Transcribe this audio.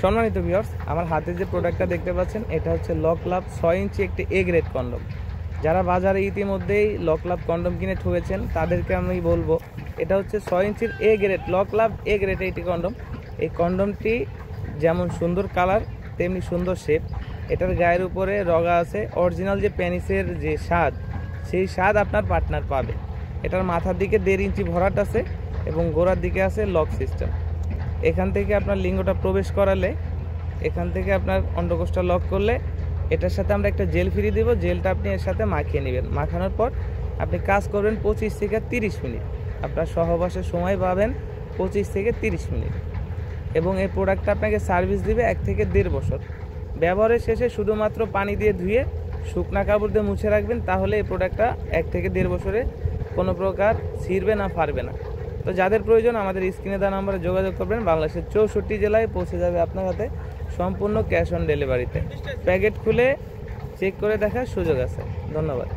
সম্মানিত ভিউয়ার্স, আমার হাতে যে প্রোডাক্টটা দেখতে পাচ্ছেন এটা হচ্ছে লক লাভ 6 ইঞ্চি একটি এ গ্রেড কন্ডম। যারা বাজারে ইতিমধ্যেই লক লাভ কন্ডম কিনে ঠকেছেন তাদেরকে আমি বলবো, এটা হচ্ছে 6 ইঞ্চির A grade lock love A grade eighty condom. এই কন্ডমটি যেমন সুন্দর কালার তেমনি সুন্দর শেপ। এটার গায়ের উপরে রগা আছে, অরিজিনাল যে পেনিসের যে স্বাদ সেই স্বাদ আপনার পার্টনার পাবে। এটার মাথার দিকে 1.5 ইঞ্চি ভরাট আছে এবং গোড়ার দিকে আছে লক সিস্টেম। এখান থেকে আপনার লিঙ্গটা প্রবেশ করালে, এখান থেকে আপনার অন্ডকোষটা লক করলে এটার সাথে আমরা একটা জেল ফ্রি দেব। জেলটা আপনি এর সাথে মাখিয়ে নেবেন। মাখানোর পর আপনি কাজ করবেন 25 থেকে 30 মিনিট। আপনার সহবাসের সময় পাবেন 25 থেকে 30 মিনিট এবং এই প্রোডাক্টটা আপনাকে সার্ভিস দিবে 1 থেকে 1.5 বছর। ব্যবহারের শেষে শুধুমাত্র পানি দিয়ে ধুয়ে শুকনা কাপড় দিয়ে মুছে রাখবেন, তাহলে এই প্রোডাক্টটা 1 থেকে 1.5 বছরে কোনো প্রকার ছিঁড়বে না, ফাড়বে না। তো যাদের প্রয়োজন আমাদের স্ক্রিনে দেওয়া নম্বরে যোগাযোগ করবেন। বাংলাদেশের 64 জেলায় পৌঁছে যাবে আপনার হাতে সম্পূর্ণ ক্যাশ অন ডেলিভারিতে। প্যাকেট খুলে চেক করে দেখার সুযোগ আছে। ধন্যবাদ।